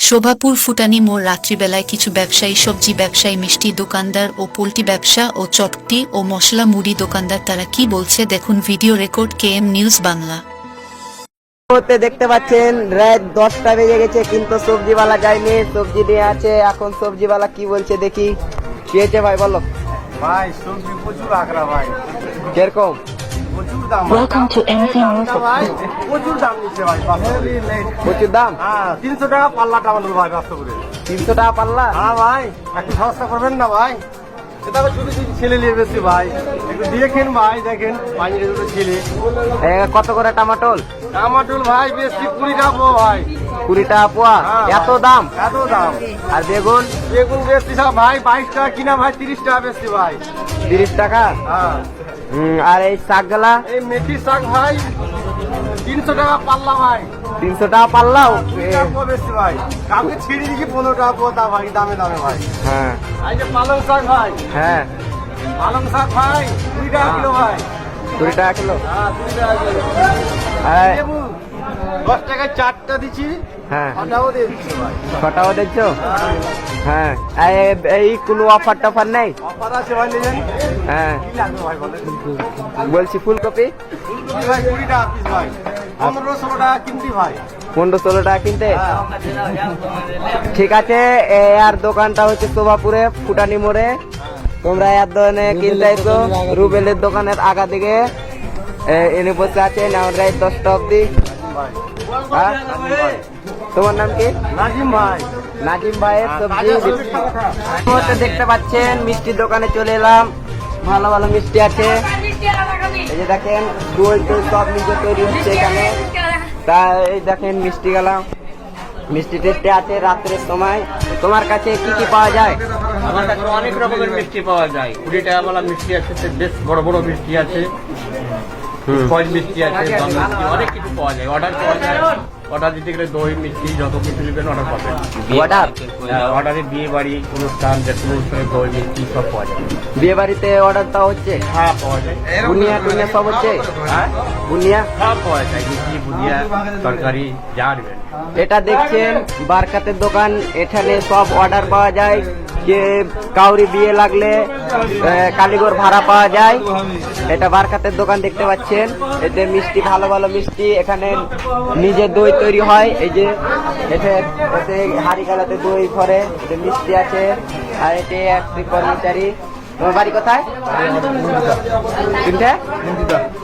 শোভাপুর ফুটানি মোড় রাত্রিবেলায় কিছু ব্যবসায়ী, সবজি ব্যবসায়ী, মিষ্টি দোকানদার ও পোল্ট্রি ব্যবসা ও চটপটি ও মশলা মুড়ি দোকানদার তারা কি বলছে দেখুন video record KM news Bangla. দেখতে পাচ্ছেন রাত 10টা বেজে গেছে কিন্তু সবজিওয়ালা যায়নি, সবজি নিয়ে আছে। এখন সবজিওয়ালা কি বলছে দেখি। কি হয়েছে ভাই বলো? ভাই সবজি প্রচুর আগ্রা ভাই, কিরকম? প্রচুর দাম। Welcome to anything music. ভাই প্রচুর দাম নিচ্ছে ভাই, প্রচুর দাম। হ্যাঁ 300 টাকা পাল্লা টমেটো ভাই, ব্যস্ত করে 300 টাকা পাল্লা। হ্যাঁ ভাই একটু সস্তা করবেন না ভাই? সেটা ছোট ছোট ছেলে নিয়ে বেশি ভাই, একটু দেখেন ভাই, দেখেন পানির দুটো ছেলে। কত করে টমাটোল? টমাটোল ভাই বেশি 20 টাকা পোয়া ভাই। 20 টাকা পোয়া। এত দাম? এত দাম। আর বেগুন? বেগুন বেশি সব ভাই 22 টাকা কিনা ভাই, 30 টাকা বেশি ভাই। 30 টাকা। হ্যাঁ। আর এই শাকগুলা? এই মেথি শাক ভাই 300 টাকা পাল্লা ভাই। 300 টাকা পাল্লাও? 20 টাকা পোয়া বেশি ভাই। কাউকে ছিঁড়ে দিকে 15 টাকা পোয়া তা ভাই, দামে দামে ভাই। হ্যাঁ। এই যে পালং শাক ভাই, হ্যাঁ পালং শাক ভাই 20 টাকা কিলো ভাই। 20 টাকা কিলো। হ্যাঁ 20 টাকা কিলো। হ্যাঁ। লেবু 10 টাকায় 4টা দিচ্ছি। হ্যাঁ। ওটাও দিয়ে দিচ্ছি ভাই। ছটাও দিচ্ছ? হ্যাঁ। এই কোনো অফার টফার নেই? অফার আছে ভাই, নিলেন? হ্যাঁ। কি লাগবে ভাই বলেন? বলছি ফুলকপি ফুলকপি ভাই 20 টাকা পিস ভাই, 15-16 টাকা কিনতি ভাই। 15-16 টাকা কিনতে? ঠিক আছে। আর দোকানটা হচ্ছে শোভাপুরে ফুটানি মোড়ে। তোমরা এর দোকানে কিনতে আইছো। রুবেলের দোকানের আগা দিকে এনে বসে আছে রাত 10টা অব্দি। হ্যাঁ? তোমার নাম কি? নাজিম ভাই। নাজিম ভাইয়ের সবজি মুহূর্তে দেখতে পাচ্ছেন মিষ্টির দোকানে চলে এলাম। ভালো ভালো মিষ্টি আছে। এই যে দেখেন দই টই সব নিজে তৈরি হচ্ছে এখানে। তা এই দেখেন মিষ্টি গেলাম, মিষ্টি টেস্টে আছে রাত্রের সময়। তোমার কাছে কি কি পাওয়া যায়? আমার কাছে অনেক রকমের মিষ্টি পাওয়া যায়। 20 টাকা वाला মিষ্টি আছে, বেশ বড় বড় মিষ্টি আছে, ফল মিষ্টি আছে, দম মিষ্টি, অনেক কিছু পাওয়া যায়। অর্ডার পাওয়া যায়। অর্ডার দিতে গেলে দই মিষ্টি যত কিছু নেবেন অর্ডার পাবেন। অর্ডার? অর্ডারে বিয়ে বাড়ি অনুষ্ঠান, যে কোনো অনুষ্ঠানে দই মিষ্টি সব পাওয়া যায়। বিয়ে বাড়িতে অর্ডার দেওয়া হচ্ছে? হ্যাঁ পাওয়া যায়। বুনিয়া টুনিয়া সব হচ্ছে? হ্যাঁ বুনিয়া সব পাওয়া যায়, মিষ্টি বুনিয়া তরকারি যা নেবেন। এটা দেখছেন বারকাতের দোকান। এখানে সব অর্ডার পাওয়া যায়। যে কাউরি বিয়ে লাগলে কালীগড় ভাড়া পাওয়া যায়। এটা বারকাতের দোকান দেখতে পাচ্ছেন। এতে মিষ্টি ভালো ভালো মিষ্টি, এখানে নিজে দই তৈরি হয়। এই যে এতে হাড়ি গালাতে দই করে, এতে মিষ্টি আছে। আর এতে একটি কর্মচারী। তোমার বাড়ি কোথায়?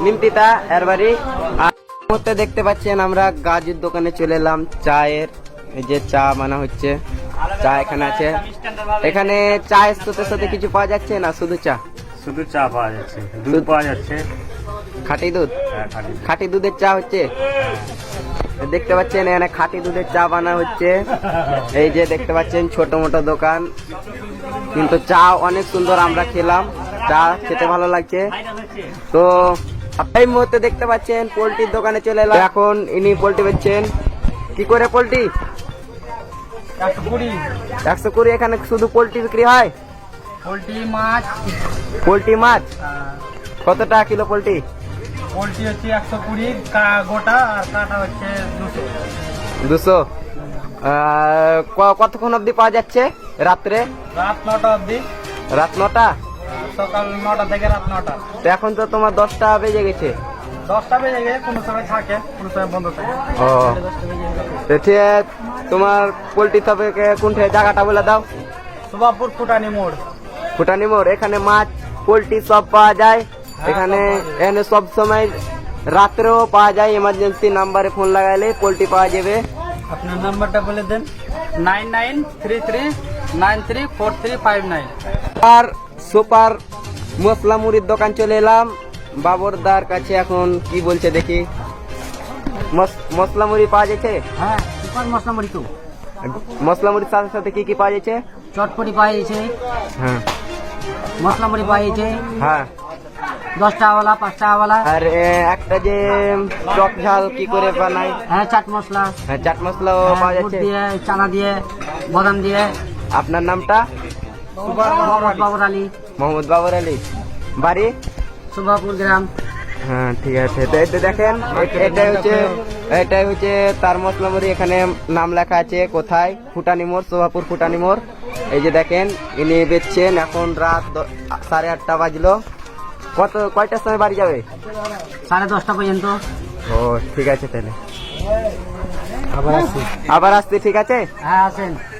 নিমতিতা এর বাড়ি। মুহূর্তে দেখতে পাচ্ছেন আমরা গাজীর দোকানে চলে এলাম চায়ের। এই যে চা বানা হচ্ছে, চা এখানে আছে। এখানে চায়ের সাথে সাথে কিছু পাওয়া যাচ্ছে না শুধু চা? শুধু চা পাওয়া যাচ্ছে, দুধ পাওয়া যাচ্ছে। খাঁটি দুধ? খাঁটি দুধের চা হচ্ছে। দেখতে পাচ্ছেন এখানে খাঁটি দুধের চা বানা হচ্ছে। এই যে দেখতে পাচ্ছেন ছোট মোটো দোকান, কিন্তু চা অনেক সুন্দর। আমরা খেলাম, চা খেতে ভালো লাগছে। তো এই মুহূর্তে দেখতে পাচ্ছেন পোল্ট্রির দোকানে চলে এলাম। এখন ইনি পোল্ট্রি বেচছেন। কি করে পোল্ট্রি? 120। এখানে শুধু পোল্ট্রি বিক্রি হয়? পোল্ট্রি মাছ। পোল্ট্রি মাছ কত টাকা কিলো পোল্ট্রি? পোল্ট্রি হচ্ছে 120 গোটা, আর কাটা হচ্ছে 200। কতক্ষণ অবধি পাওয়া যাচ্ছে রাত্রে? রাত 9টা অবধি। রাত 9টা? সকাল 9টা থেকে রাত 9টা। তো এখন তো তোমার 10টা বেজে গেছে। 10টা বেজে গেছে, কোনো সময় থাকে কোনো সময় বন্ধ থাকে। ও তো ঠিক আছে। তোমার পোল্ট্রি তবে কোনটা জায়গাটা বলে দাও? শোভাপুর ফুটানি মোড়। ফুটানি মোড়। এখানে মাছ পোল্ট্রি সব পাওয়া যায়। এখানে সব সময় রাত্রেও পাওয়া যায়। এমার্জেন্সি নাম্বারে ফোন লাগাইলে পোল্ট্রি পাওয়া যাবে। আপনার নাম্বারটা বলে দেন। 9933934359। আর সুপার মশলা মুড়ির দোকান চলে এলাম বাবরদার কাছে। এখন কি বলছে দেখি। মশলা মুড়ি পাওয়া যাচ্ছে? হ্যাঁ সুপার মশলা মুড়ি তো। মশলা মুড়ির সাথে সাথে কি কি পাওয়া যাচ্ছে? চটপটি পাওয়া যাচ্ছে, হ্যাঁ মশলা মুড়ি পাওয়া যাচ্ছে, হ্যাঁ। 10 টাকাওয়ালা, 5 টাকাওয়ালা। আর একটা যে টক ঝাল কি করে বানায়? হ্যাঁ চাট মশলা। হ্যাঁ চাট মশলাও পাওয়া বুট যাচ্ছে। দিয়ে, চানা দিয়ে, বাদাম দিয়ে। আপনার নামটা? মোহাম্মদ বাবর আলী। মোহাম্মদ বাবর আলী। বাড়ি? শোভাপুর গ্রাম। হ্যাঁ ঠিক আছে। তো এতে দেখেন এটা হচ্ছে এটাই হচ্ছে তার মশলা মুড়ি। এখানে নাম লেখা আছে কোথায়, ফুটানি মোড়, শোভাপুর ফুটানি মোড়। এই যে দেখেন ইনি বেচছেন। এখন রাত 8:30 বাজলো। কয়টার সময় বাড়ি যাবে? 10:30 পর্যন্ত। ও ঠিক আছে তাহলে আবার আসছি ঠিক আছে। হ্যাঁ আসেন।